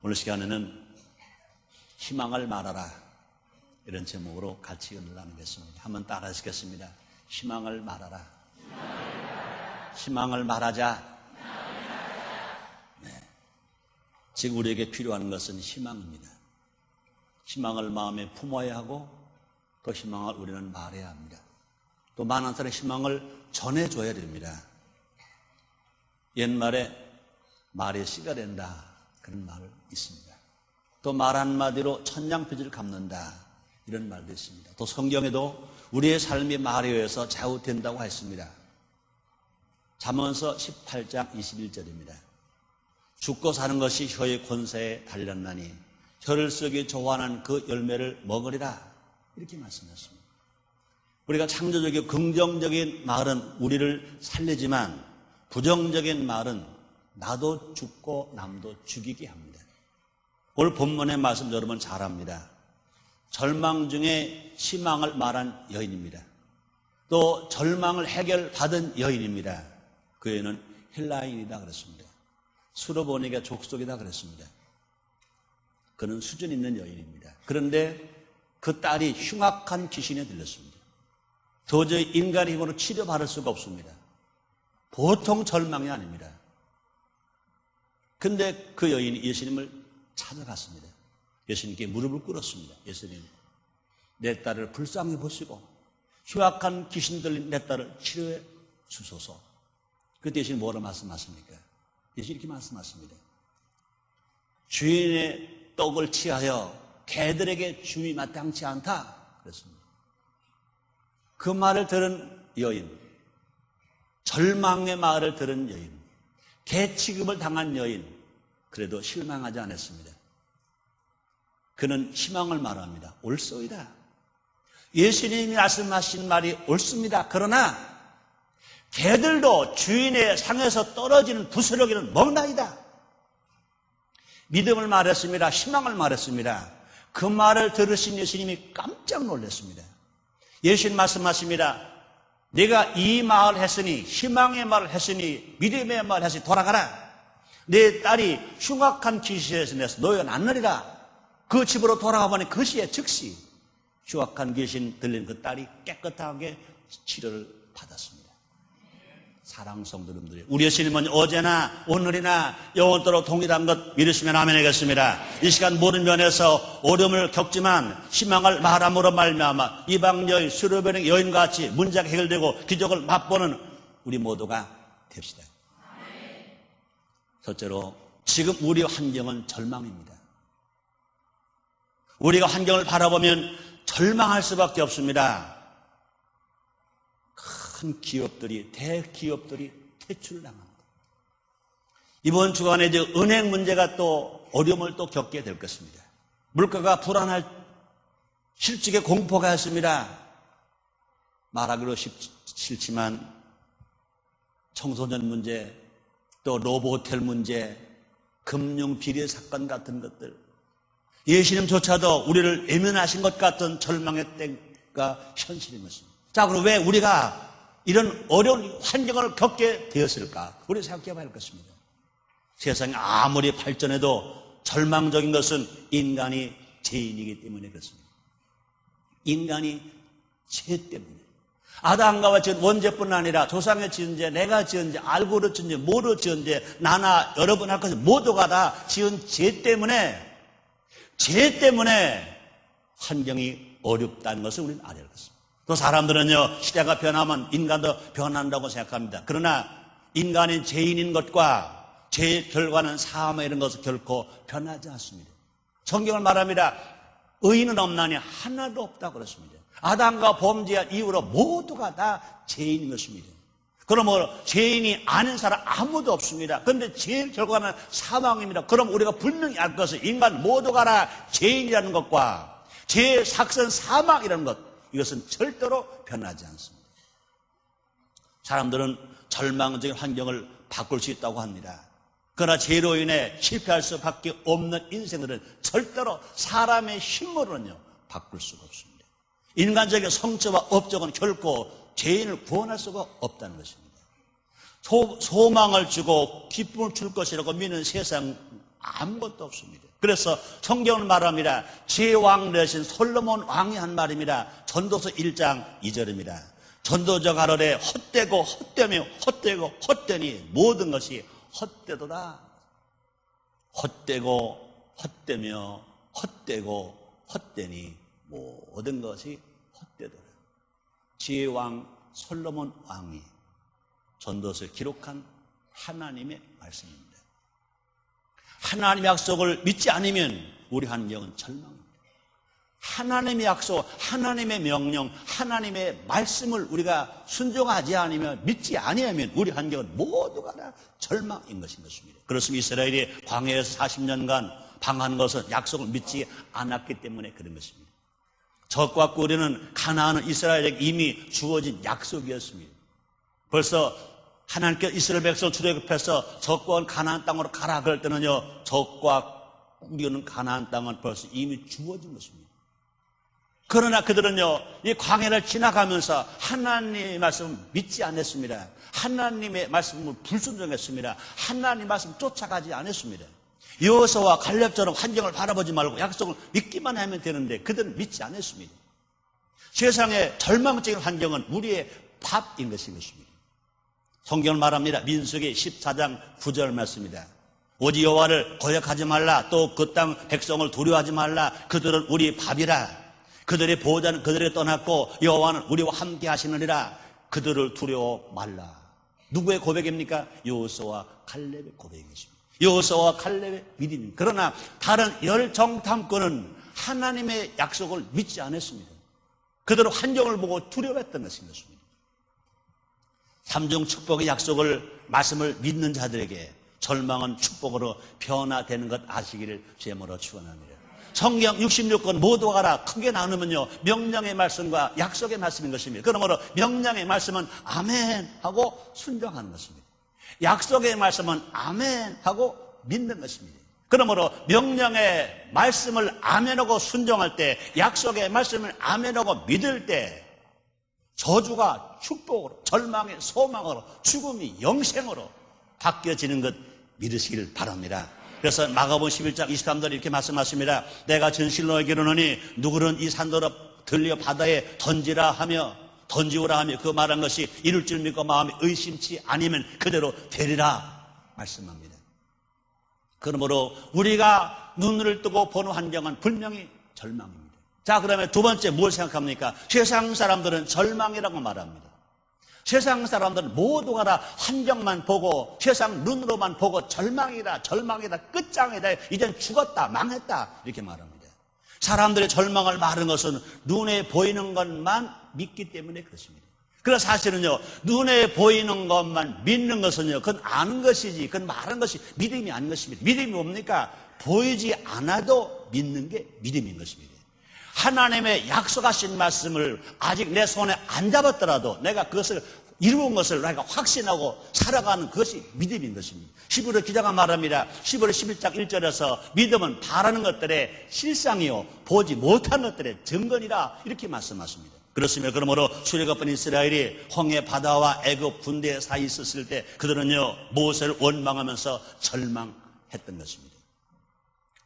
오늘 시간에는 희망을 말하라 이런 제목으로 같이 은혜를 나누겠습니다. 한번 따라 하시겠습니다. 희망을 말하라. 희망을 말하자. 네. 지금 우리에게 필요한 것은 희망입니다. 희망을 마음에 품어야 하고 또 희망을 우리는 말해야 합니다. 또 많은 사람의 희망을 전해줘야 됩니다. 옛말에 말에 씨가 된다 그런 말 있습니다. 또 말 한마디로 천냥빚을 갚는다 이런 말도 있습니다. 또 성경에도 우리의 삶이 말에 의해서 좌우된다고 했습니다. 잠언서 18장 21절입니다. 죽고 사는 것이 혀의 권세에 달렸나니 혀를 쓰기 좋아하는 그 열매를 먹으리라 이렇게 말씀하셨습니다. 우리가 창조적이고 긍정적인 말은 우리를 살리지만 부정적인 말은 나도 죽고 남도 죽이게 합니다. 오늘 본문의 말씀 여러분 잘 압니다. 절망 중에 희망을 말한 여인입니다. 또 절망을 해결받은 여인입니다. 그 여인은 헬라인이다 그랬습니다. 수로보니가 족속이다 그랬습니다. 그는 수준 있는 여인입니다. 그런데 그 딸이 흉악한 귀신에 들렸습니다. 도저히 인간의 힘으로 치료받을 수가 없습니다. 보통 절망이 아닙니다. 근데 그 여인이 예수님을 찾아갔습니다. 예수님께 무릎을 꿇었습니다. 예수님, 내 딸을 불쌍히 보시고 흉악한 귀신 들린 내 딸을 치료해 주소서. 그때 예수님 뭐라 말씀하십니까? 예수님 이렇게 말씀하십니다. 주인의 떡을 취하여 개들에게 줌이 마땅치 않다 그랬습니다. 그 말을 들은 여인, 절망의 말을 들은 여인, 개 취급을 당한 여인, 그래도 실망하지 않았습니다. 그는 희망을 말합니다. 옳소이다. 예수님이 말씀하신 말이 옳습니다. 그러나 개들도 주인의 상에서 떨어지는 부스러기는 먹나이다. 믿음을 말했습니다. 희망을 말했습니다. 그 말을 들으신 예수님이 깜짝 놀랐습니다. 예수님 말씀하십니다. 내가 이 말을 했으니, 희망의 말을 했으니, 믿음의 말을 했으니 돌아가라. 내 딸이 흉악한 귀신에서 내서 너희가 낫느리라. 그 집으로 돌아가 보니 그 시에 즉시 흉악한 귀신 들린 그 딸이 깨끗하게 치료를 받았습니다. 사랑 성도님들이, 우리 예수님은 어제나 오늘이나 영원토록 동일한 것 믿으시면 아멘 하겠습니다. 이 시간 모든 면에서 어려움을 겪지만 희망을 말함으로 말미암아 이방 여인, 수르베는 여인같이 문제가 해결되고 기적을 맛보는 우리 모두가 됩시다. 첫째로, 지금 우리 환경은 절망입니다. 우리가 환경을 바라보면 절망할 수밖에 없습니다. 큰 기업들이, 대기업들이 퇴출을 당합니다. 이번 주간에 이제 은행 문제가 또 어려움을 또 겪게 될 것입니다. 물가가 불안할 실직의 공포가 있습니다. 말하기로 싫지만 청소년 문제, 또 로봇호텔 문제, 금융 비리 사건 같은 것들, 예수님조차도 우리를 외면하신 것 같은 절망의 때가 현실인 것입니다. 자, 그럼 왜 우리가 이런 어려운 환경을 겪게 되었을까? 우리 생각해 봐야 할 것입니다. 세상이 아무리 발전해도 절망적인 것은 인간이 죄인이기 때문에 그렇습니다. 인간이 죄 때문에. 아담과 지은 원죄뿐 아니라 조상의 지은 죄, 내가 지은 죄, 알고로 지은 죄, 모르고 지은 죄, 나나 여러분 할 것을 모두가 다 지은 죄 때문에 환경이 어렵다는 것을 우리는 알아야 하겠습니다. 또 사람들은요, 시대가 변하면 인간도 변한다고 생각합니다. 그러나 인간이 죄인인 것과 죄의 결과는 사함 이런 것은 결코 변하지 않습니다. 성경을 말합니다. 의인은 없나니 하나도 없다고 그랬습니다. 아담과 범죄한 이후로 모두가 다 죄인인 것입니다. 그럼 죄인이 아닌 사람 아무도 없습니다. 그런데 죄의 결과는 사망입니다. 그럼 우리가 분명히 알 것은 인간 모두가 다 죄인이라는 것과 죄의 삭선 사망이라는 것, 이것은 절대로 변하지 않습니다. 사람들은 절망적인 환경을 바꿀 수 있다고 합니다. 그러나 죄로 인해 실패할 수밖에 없는 인생들은 절대로 사람의 힘으로는요 바꿀 수가 없습니다. 인간적인 성취와 업적은 결코 죄인을 구원할 수가 없다는 것입니다. 소망을 주고 기쁨을 줄 것이라고 믿는 세상 아무것도 없습니다. 그래서 성경은 말합니다. 제왕 되신 솔로몬 왕이 한 말입니다. 전도서 1장 2절입니다. 전도적 하늘에 헛되고 헛되며 헛되고 헛되니 모든 것이 헛되도다. 헛되고 헛되며 헛되고 헛되니 모든 것이 헛되도다. 제왕 솔로몬 왕이 전도서에 기록한 하나님의 말씀입니다. 하나님의 약속을 믿지 않으면 우리 환경은 절망입니다. 하나님의 약속, 하나님의 명령, 하나님의 말씀을 우리가 순종하지 않으면, 믿지 아니하면 우리 환경은 모두가 다 절망인 것입니다. 그렇습니다. 이스라엘이 광야에서 40년간 방한 것은 약속을 믿지 않았기 때문에 그런 것입니다. 적과 꿀이는 가나안은 이스라엘에게 이미 주어진 약속이었습니다. 벌써 하나님께서 이스라엘 백성을 출애굽해서 적과 가나안 땅으로 가라 그럴 때는요, 적과 꿀이는 가나안 땅은 벌써 이미 주어진 것입니다. 그러나 그들은요, 이 광야를 지나가면서 하나님의 말씀을 믿지 않았습니다. 하나님의 말씀을 불순종했습니다. 하나님의 말씀을 쫓아가지 않았습니다. 여호수아와 갈렙처럼 환경을 바라보지 말고 약속을 믿기만 하면 되는데 그들은 믿지 않았습니다. 세상의 절망적인 환경은 우리의 밥인 것입니다. 성경을 말합니다. 민수기 14장 9절 말씀입니다. 오직 여호와를 거역하지 말라. 또 그 땅 백성을 두려워하지 말라. 그들은 우리 밥이라. 그들의 보호자는 그들에게 떠났고 여호와는 우리와 함께 하시느니라. 그들을 두려워 말라. 누구의 고백입니까? 여호수아와 갈렙의 고백이십니다. 여호수아와 갈렙의 믿음입니다. 그러나 다른 열 정탐꾼은 하나님의 약속을 믿지 않았습니다. 그들은 환경을 보고 두려워했던 것입니다. 삼중 축복의 약속을, 말씀을 믿는 자들에게 절망은 축복으로 변화되는 것 아시기를 제물로 축원합니다. 성경 66권 모두 가라 크게 나누면요, 명령의 말씀과 약속의 말씀인 것입니다. 그러므로 명령의 말씀은 아멘 하고 순종하는 것입니다. 약속의 말씀은 아멘 하고 믿는 것입니다. 그러므로 명령의 말씀을 아멘하고 순종할 때, 약속의 말씀을 아멘하고 믿을 때 저주가 축복으로, 절망의 소망으로, 죽음이 영생으로 바뀌어지는 것 믿으시길 바랍니다. 그래서 마가복음 11장 23절에 이렇게 말씀하십니다. 내가 진실로 너에게 이르노니 누구는 이 산더러 들려 바다에 던지라 하며 던지오라 하며 그 말한 것이 이룰 줄 믿고 마음에 의심치 아니면 그대로 되리라 말씀합니다. 그러므로 우리가 눈을 뜨고 보는 환경은 분명히 절망입니다. 자, 그러면 두 번째 뭘 생각합니까? 세상 사람들은 절망이라고 말합니다. 세상 사람들은 모두가 다 환경만 보고 세상 눈으로만 보고 절망이다, 절망이다, 끝장이다, 이젠 죽었다, 망했다 이렇게 말합니다. 사람들의 절망을 말하는 것은 눈에 보이는 것만 믿기 때문에 그렇습니다. 그래서 사실은요, 눈에 보이는 것만 믿는 것은요, 그건 아는 것이지, 그건 말하는 것이 믿음이 아닌 것입니다. 믿음이 뭡니까? 보이지 않아도 믿는 게 믿음인 것입니다. 하나님의 약속하신 말씀을 아직 내 손에 안 잡았더라도 내가 그것을 이루은 것을 내가 확신하고 살아가는 그것이 믿음인 것입니다. 히브리 기자가 말합니다. 히브리 11장 1절에서 믿음은 바라는 것들의 실상이요 보지 못한 것들의 증거니라 이렇게 말씀하십니다. 그렇습니다. 그러므로 출애굽한 이스라엘이 홍해 바다와 애굽 군대 사이에 있었을 때 그들은요 모세를 원망하면서 절망했던 것입니다.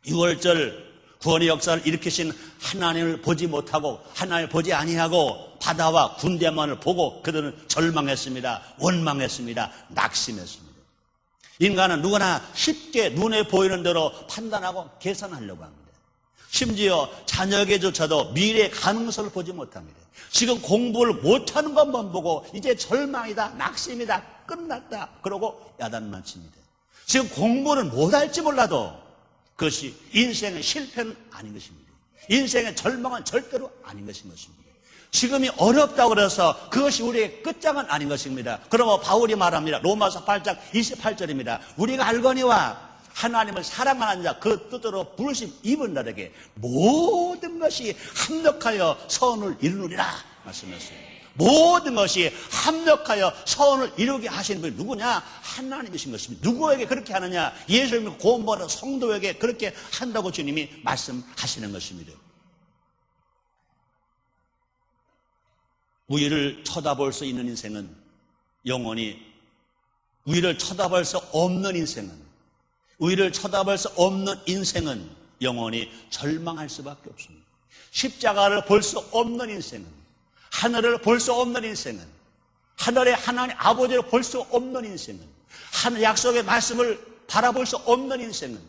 6월절 구원의 역사를 일으키신 하나님을 보지 못하고 하나님을 보지 아니하고 바다와 군대만을 보고 그들은 절망했습니다. 원망했습니다. 낙심했습니다. 인간은 누구나 쉽게 눈에 보이는 대로 판단하고 계산하려고 합니다. 심지어 자녀에게조차도 미래의 가능성을 보지 못합니다. 지금 공부를 못하는 것만 보고 이제 절망이다, 낙심이다, 끝났다 그러고 야단만 칩니다. 지금 공부는 못할지 몰라도 그것이 인생의 실패는 아닌 것입니다. 인생의 절망은 절대로 아닌 것입니다. 지금이 어렵다고 그래서 그것이 우리의 끝장은 아닌 것입니다. 그러면 바울이 말합니다. 로마서 8장 28절입니다. 우리가 알거니와 하나님을 사랑하는 자 그 뜻으로 부르심 입은 자에게 모든 것이 합력하여 선을 이루느니라 말씀하셨어요. 모든 것이 합력하여 선을 이루게 하시는 분이 누구냐? 하나님이신 것입니다. 누구에게 그렇게 하느냐? 예수를 믿고 구원받은 성도에게 그렇게 한다고 주님이 말씀하시는 것입니다. 위를 쳐다볼 수 있는 인생은 영원히, 위를 쳐다볼 수 없는 인생은 위를 쳐다볼 수 없는 인생은 영원히 절망할 수밖에 없습니다. 십자가를 볼 수 없는 인생은, 하늘을 볼 수 없는 인생은, 하늘의 하나님 아버지를 볼 수 없는 인생은, 하늘 약속의 말씀을 바라볼 수 없는 인생은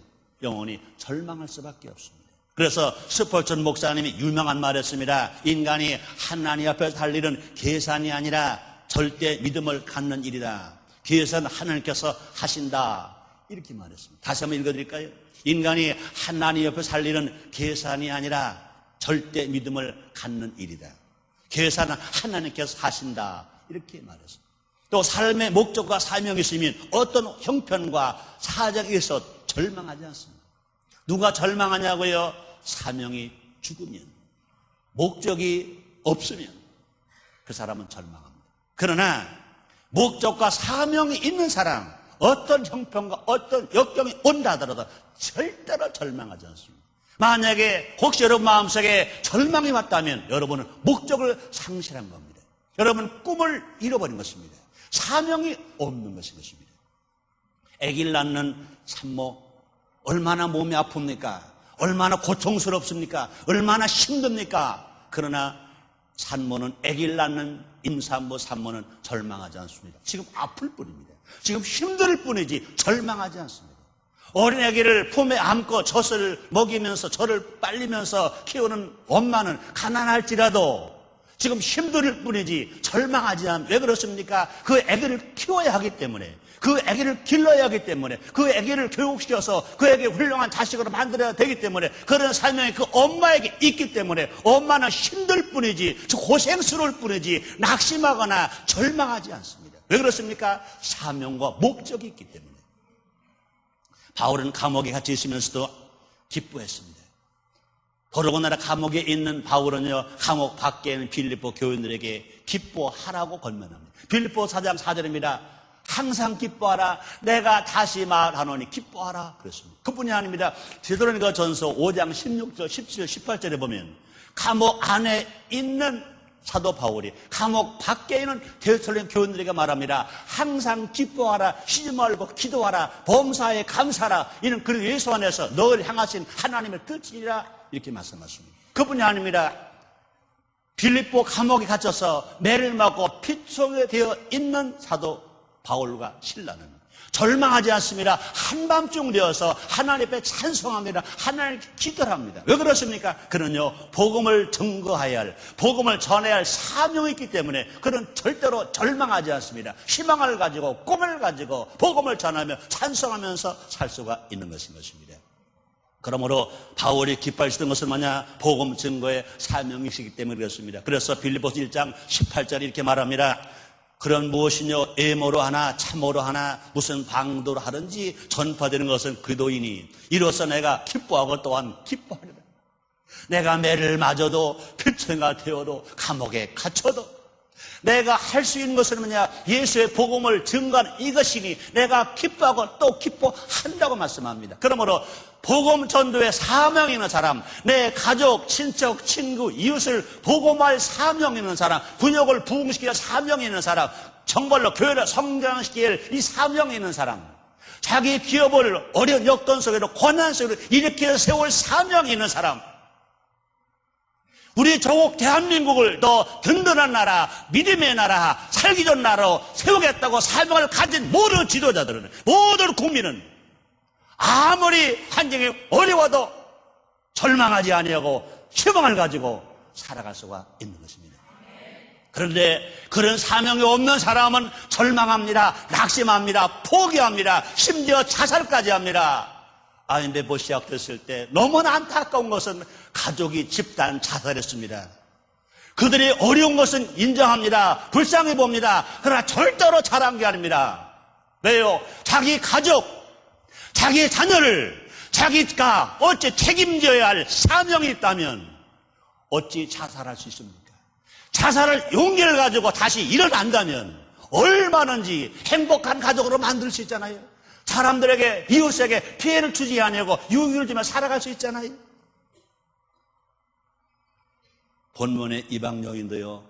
영원히 절망할 수밖에 없습니다. 그래서 스펄전 목사님이 유명한 말을 했습니다. 인간이 하나님 앞에서 할 일은 계산이 아니라 절대 믿음을 갖는 일이다. 계산은 하나님께서 하신다. 이렇게 말했습니다. 다시 한번 읽어드릴까요? 인간이 하나님 옆에 살 일은 계산이 아니라 절대 믿음을 갖는 일이다. 계산은 하나님께서 하신다. 이렇게 말했습니다. 또 삶의 목적과 사명이 있으면 어떤 형편과 사정에 있어 절망하지 않습니다. 누가 절망하냐고요? 사명이 죽으면, 목적이 없으면 그 사람은 절망합니다. 그러나 목적과 사명이 있는 사람, 어떤 형편과 어떤 역경이 온다 하더라도 절대로 절망하지 않습니다. 만약에 혹시 여러분 마음속에 절망이 왔다면 여러분은 목적을 상실한 겁니다. 여러분은 꿈을 잃어버린 것입니다. 사명이 없는 것입니다. 아기를 낳는 산모 얼마나 몸이 아픕니까? 얼마나 고통스럽습니까? 얼마나 힘듭니까? 그러나 산모는 아기를 낳는 임산부 산모는 절망하지 않습니다. 지금 아플 뿐입니다. 지금 힘들 뿐이지 절망하지 않습니다. 어린 아기를 품에 안고 젖을 먹이면서 젖을 빨리면서 키우는 엄마는 가난할지라도 지금 힘들 뿐이지 절망하지 않습니다. 왜 그렇습니까? 그 아기를 키워야 하기 때문에, 그 아기를 길러야 하기 때문에, 그 아기를 교육시켜서 그 아기 훌륭한 자식으로 만들어야 되기 때문에, 그런 사명이 그 엄마에게 있기 때문에 엄마는 힘들 뿐이지 고생스러울 뿐이지 낙심하거나 절망하지 않습니다. 왜 그렇습니까? 사명과 목적이 있기 때문에. 바울은 감옥에 갇혀 있으면서도 기뻐했습니다. 더러군다나 감옥에 있는 바울은요, 감옥 밖에 있는 빌립보 교인들에게 기뻐하라고 권면합니다. 빌립보 4장 4절입니다. 항상 기뻐하라. 내가 다시 말하노니 기뻐하라. 그랬습니다. 그뿐이 아닙니다. 데살로니가 전서 5장 16절, 17절, 18절에 보면 감옥 안에 있는 사도 바울이 감옥 밖에 있는 데살로니가 교인들에게 말합니다. 항상 기뻐하라. 쉬지 말고 기도하라. 범사에 감사하라. 이는 그리고 예수 안에서 널 향하신 하나님의 뜻이라. 이렇게 말씀하십니다. 그뿐이 아닙니다. 빌립보 감옥에 갇혀서 매를 맞고 피초에 되어 있는 사도 바울과 실라는 절망하지 않습니다. 한밤중 되어서 하나님 앞에 찬송합니다. 하나님께 기도를 합니다. 왜 그렇습니까? 그는요, 복음을 증거해야 할, 복음을 전해야 할 사명이 있기 때문에 그는 절대로 절망하지 않습니다. 희망을 가지고 꿈을 가지고 복음을 전하며 찬송하면서 살 수가 있는 것인 것입니다. 그러므로 바울이 기뻐하시던 것은 뭐냐? 복음 증거의 사명이시기 때문에 그렇습니다. 그래서 빌립보서 1장 18절 이렇게 말합니다. 그런 무엇이뇨? 애모로 하나 참모로 하나 무슨 방도로 하든지 전파되는 것은 그도이니 이로써 내가 기뻐하고 또한 기뻐하리라. 내가 매를 맞아도 필처가 되어도 감옥에 갇혀도 내가 할 수 있는 것은 뭐냐? 예수의 복음을 증거하는 이것이니 내가 기뻐하고 또 기뻐한다고 말씀합니다. 그러므로 복음 전도의 사명이 있는 사람, 내 가족, 친척, 친구, 이웃을 복음할 사명이 있는 사람, 분역을 부흥시킬 사명이 있는 사람, 정말로 교회를 성장시킬 이 사명이 있는 사람, 자기 기업을 어려운 여건 속에도 고난 속에도 일으켜 세울 사명이 있는 사람, 우리 조국 대한민국을 더 든든한 나라, 믿음의 나라, 살기 좋은 나라로 세우겠다고 사명을 가진 모든 지도자들은, 모든 국민은 아무리 환경이 어려워도 절망하지 아니하고 희망을 가지고 살아갈 수가 있는 것입니다. 그런데 그런 사명이 없는 사람은 절망합니다. 낙심합니다. 포기합니다. 심지어 자살까지 합니다. 아인베보 시작됐을 때 너무나 안타까운 것은 가족이 집단 자살했습니다. 그들이 어려운 것은 인정합니다. 불쌍히 봅니다. 그러나 절대로 잘한 게 아닙니다. 왜요? 자기 가족, 자기 자녀를 자기가 어찌 책임져야 할 사명이 있다면 어찌 자살할 수 있습니까? 자살을 용기를 가지고 다시 일어난다면 얼마든지 행복한 가족으로 만들 수 있잖아요. 사람들에게, 이웃에게 피해를 주지 아니하고 유익을 주며 살아갈 수 있잖아요. 본문의 이방 여인도요,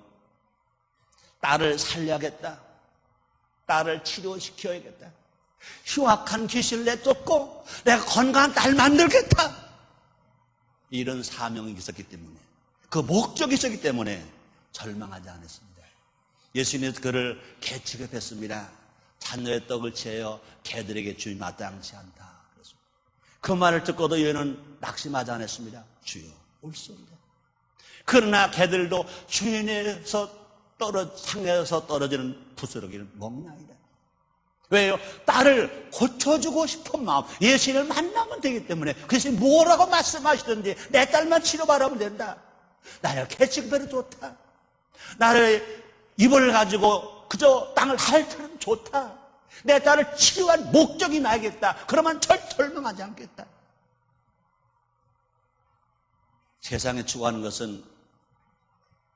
딸을 살려야겠다, 딸을 치료시켜야겠다, 흉악한 귀신을 내쫓고 내가 건강한 딸 만들겠다. 이런 사명이 있었기 때문에, 그 목적이 있었기 때문에 절망하지 않았습니다. 예수님은 그를 개 취급했습니다. 잔너의 떡을 채여 개들에게 주이 마땅치 않다. 그 말을 듣고도 얘는 낙심하지 않았습니다. 주여, 옳소이다. 그러나 개들도 주인에서 상에서 떨어지는 부스러기를 먹나이다. 왜요? 딸을 고쳐주고 싶은 마음, 예수님을 만나면 되기 때문에. 그래서 뭐라고 말씀하시든지 내 딸만 치료받으면 된다. 나를 개취급해도 좋다. 나를 입을 가지고 그저 땅을 핥으면 좋다. 내 딸을 치료한 목적이 나야겠다. 그러면 절망하지 않겠다. 세상에 추구하는 것은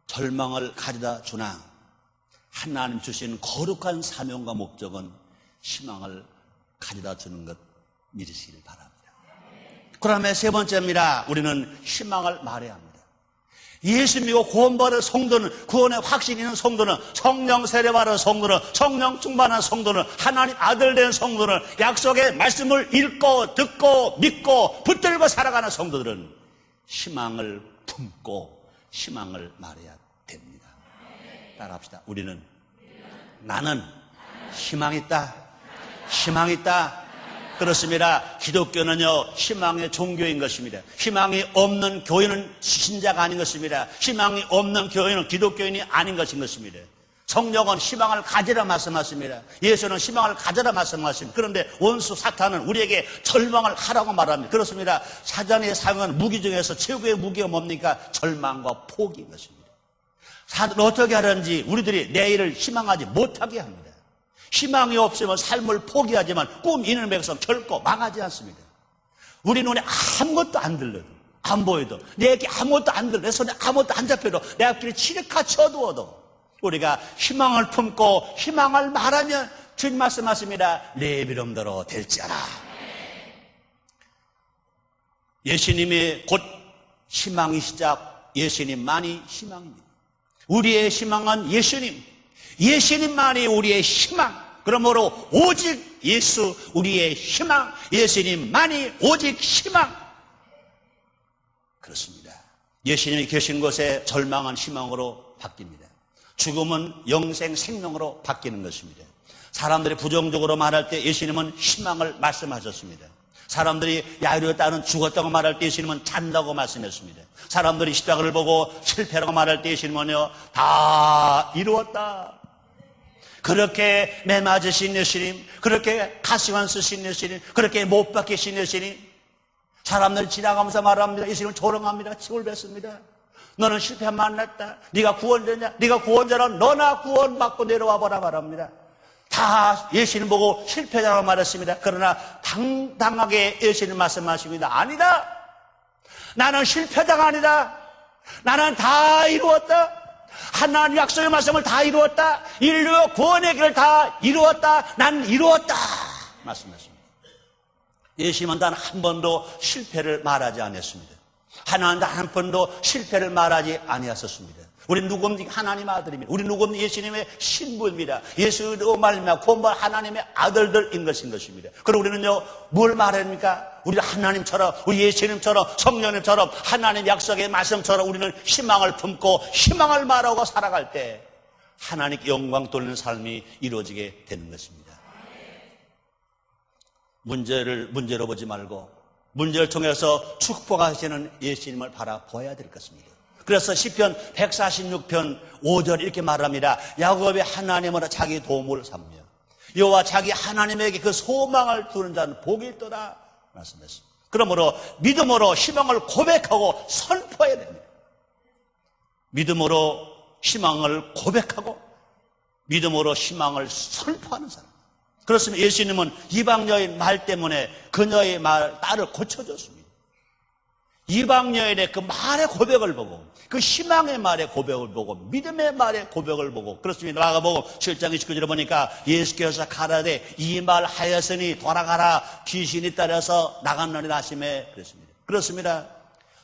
절망을 가져다 주나 하나님 주신 거룩한 사명과 목적은 희망을 가져다 주는 것 믿으시길 바랍니다. 그다음에 세 번째입니다. 우리는 희망을 말해야 합니다. 예수 믿고 구원받은 성도는, 구원의 확신이 있는 성도는, 성령 세례받은 성도는, 성령 충만한 성도는, 하나님 아들 된 성도는, 약속의 말씀을 읽고 듣고 믿고 붙들고 살아가는 성도들은 희망을 품고 희망을 말해야 됩니다. 따라합시다. 우리는, 나는 희망이 있다. 희망이 있다. 그렇습니다. 기독교는요, 희망의 종교인 것입니다. 희망이 없는 교회는 신자가 아닌 것입니다. 희망이 없는 교회는 기독교인이 아닌 것인 것입니다. 성령은 희망을 가지라 말씀하십니다. 예수는 희망을 가져라 말씀하십니다. 그런데 원수 사탄은 우리에게 절망을 하라고 말합니다. 그렇습니다. 사단의 사용한 무기 중에서 최고의 무기가 뭡니까? 절망과 포기인 것입니다. 사단은 어떻게 하는지 우리들이 내일을 희망하지 못하게 합니다. 희망이 없으면 삶을 포기하지만 꿈 이는 백성 결코 망하지 않습니다. 우리 눈에 아무것도 안 들려도, 안 보여도, 내게 아무것도 안 들려, 내 손에 아무것도 안 잡혀도, 내 앞길에 칠흑같이 어두워도 우리가 희망을 품고 희망을 말하면 주님 말씀하십니다. 내 믿음대로 될지어라. 예수님이 곧 희망이시자 예수님만이 희망입니다. 우리의 희망은 예수님, 예수님만이 우리의 희망. 그러므로 오직 예수 우리의 희망, 예수님만이 오직 희망. 그렇습니다. 예수님이 계신 곳에 절망은 희망으로 바뀝니다. 죽음은 영생 생명으로 바뀌는 것입니다. 사람들이 부정적으로 말할 때 예수님은 희망을 말씀하셨습니다. 사람들이 야이로 따는 죽었다고 말할 때 예수님은 잔다고 말씀했습니다. 사람들이 십자가를 보고 실패라고 말할 때 예수님은요, 다 이루었다. 그렇게 매맞으신 예수님, 그렇게 가시관 쓰신 예수님, 그렇게 못 박히신 예수님, 사람들 지나가면서 말합니다. 예수님은 조롱합니다. 침을 뱉습니다. 너는 실패 만났다. 네가 구원자냐? 네가 구원자는 너나 구원받고 내려와 보라 말합니다. 다 예수님 보고 실패자라고 말했습니다. 그러나 당당하게 예수님 말씀하십니다. 아니다. 나는 실패자가 아니다. 나는 다 이루었다. 하나님 약속의 말씀을 다 이루었다. 인류 구원의 길을 다 이루었다. 난 이루었다. 말씀하십니다. 예수님은 단 한 번도 실패를 말하지 않았습니다. 하나님 단 한 번도 실패를 말하지 아니하셨습니다. 우리 누굽니까? 하나님 아들입니다. 우리 누굽니까? 예수님의 신부입니다. 예수로 말미암아 구원받은 하나님의 아들들인 것입니다. 그리고 우리는요, 뭘 말합니까? 우리 하나님처럼, 우리 예수님처럼, 성령님처럼, 하나님 약속의 말씀처럼 우리는 희망을 품고 희망을 말하고 살아갈 때 하나님께 영광 돌리는 삶이 이루어지게 되는 것입니다. 문제로 보지 말고 문제를 통해서 축복하시는 예수님을 바라보아야 될 것입니다. 그래서 시편 146편 5절 이렇게 말합니다. 야곱의 하나님으로 자기 도움을 삼며 여호와 자기 하나님에게 그 소망을 두는 자는 복이 있도다 말씀했습니다. 그러므로 믿음으로 희망을 고백하고 선포해야 됩니다. 믿음으로 희망을 고백하고 믿음으로 희망을 선포하는 사람. 그렇습니다. 예수님은 이방 여인 말 때문에 그녀의 딸을 고쳐줬습니다. 이방 여인의 그 말의 고백을 보고, 그 희망의 말의 고백을 보고, 믿음의 말의 고백을 보고, 그렇습니다. 마가복음 7장 29절에 보니까 예수께서 가라되 이 말 하였으니 돌아가라 귀신이 따라서 나갔느니라 하시매 그랬습니다. 그렇습니다.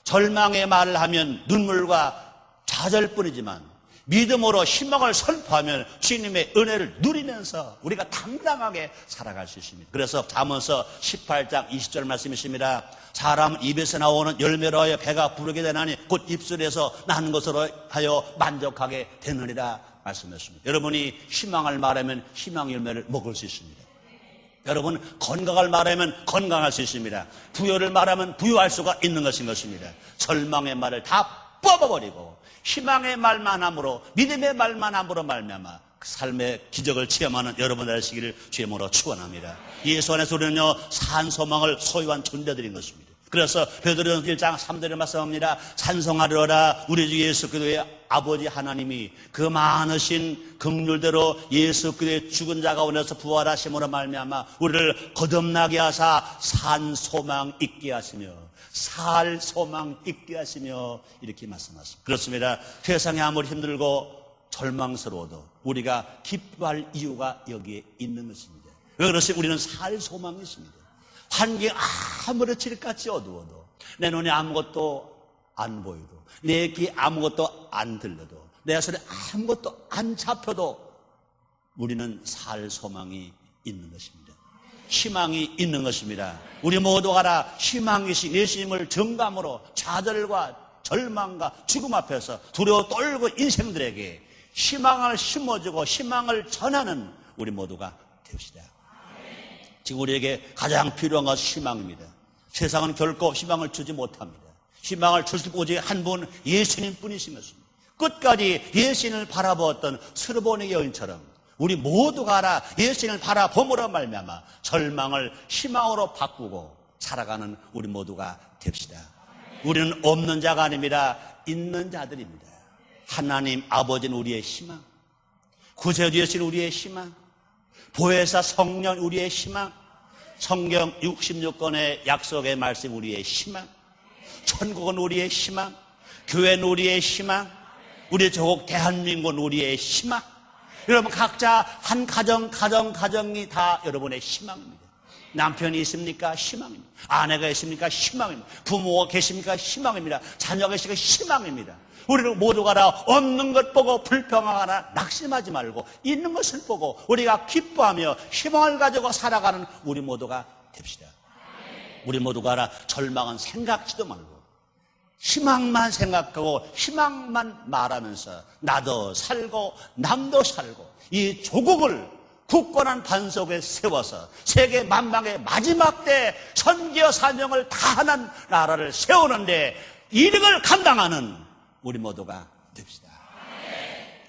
절망의 말을 하면 눈물과 좌절뿐이지만 믿음으로 희망을 선포하면 주님의 은혜를 누리면서 우리가 당당하게 살아갈 수 있습니다. 그래서 잠언서 18장 20절 말씀이십니다. 사람 입에서 나오는 열매로 하여 배가 부르게 되나니 곧 입술에서 난 것으로 하여 만족하게 되느니라 말씀하셨습니다. 여러분이 희망을 말하면 희망 열매를 먹을 수 있습니다. 여러분 건강을 말하면 건강할 수 있습니다. 부여를 말하면 부여할 수가 있는 것입니다. 절망의 말을 다 뽑아버리고 희망의 말만 함으로 믿음의 말만 함으로 말미암아 삶의 기적을 체험하는 여러분 되시기를 주의 이름으로 축원합니다. 예수 안에서 우리는요 산소망을 소유한 존재들인 것입니다. 그래서 베드로전서 1장 3절에 말씀합니다. 찬송하리로라 우리 주 예수 그리스도의 아버지 하나님이 그 많으신 긍휼대로 예수 그리스도의 죽은 자 가운데서 부활하심으로 말미암아 우리를 거듭나게 하사 산 소망 있게 하시며 살 소망 있게 하시며 이렇게 말씀하십니다. 그렇습니다. 세상이 아무리 힘들고 절망스러워도 우리가 기뻐할 이유가 여기에 있는 것입니다. 왜 그렇습니까? 우리는 살 소망이 있습니다. 환경이 아무리 칠같이 어두워도 내 눈에 아무것도 안 보여도 내 귀에 아무것도 안 들려도 내 손에 아무것도 안 잡혀도 우리는 살 소망이 있는 것입니다. 희망이 있는 것입니다. 우리 모두가 다 희망이신 예수님을 정감으로 좌절과 절망과 죽음 앞에서 두려워 떨고 인생들에게 희망을 심어주고 희망을 전하는 우리 모두가 되시다. 지금 우리에게 가장 필요한 것은 희망입니다. 세상은 결코 희망을 주지 못합니다. 희망을 주실 오직 한 분 예수님 뿐이신 것입니다. 끝까지 예수님을 바라보았던 스르보니 여인처럼 우리 모두가 알아 예수님을 바라봄으로 말미암아 절망을 희망으로 바꾸고 살아가는 우리 모두가 됩시다. 우리는 없는 자가 아닙니다. 있는 자들입니다. 하나님 아버지는 우리의 희망, 구세주이신 우리의 희망, 보혜사 성령 우리의 희망, 성경 66권의 약속의 말씀 우리의 희망, 천국은 우리의 희망, 교회는 우리의 희망, 우리 조국 대한민국은 우리의 희망. 여러분 각자 한 가정이 다 여러분의 희망입니다. 남편이 있습니까? 희망입니다. 아내가 있습니까? 희망입니다. 부모가 계십니까? 희망입니다. 자녀가 계십니까? 희망입니다. 우리는 모두가 다 없는 것 보고 불평하거나 낙심하지 말고 있는 것을 보고 우리가 기뻐하며 희망을 가지고 살아가는 우리 모두가 됩시다. 우리 모두가 다 절망은 생각지도 말고 희망만 생각하고 희망만 말하면서 나도 살고 남도 살고 이 조국을 굳건한 반석에 세워서 세계 만방의 마지막 때 선지어 사명을 다하는 나라를 세우는데 이력을 감당하는 우리 모두가 됩시다.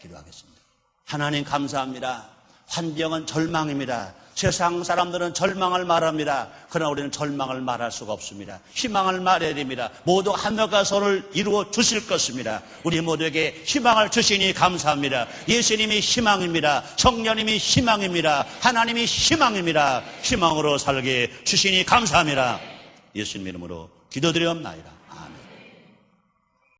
기도하겠습니다. 하나님 감사합니다. 환경은 절망입니다. 세상 사람들은 절망을 말합니다. 그러나 우리는 절망을 말할 수가 없습니다. 희망을 말해야 됩니다. 모두 하늘과 손을 이루어 주실 것입니다. 우리 모두에게 희망을 주시니 감사합니다. 예수님이 희망입니다. 성령님이 희망입니다. 하나님이 희망입니다. 희망으로 살게 주시니 감사합니다. 예수님 이름으로 기도드리옵나이다.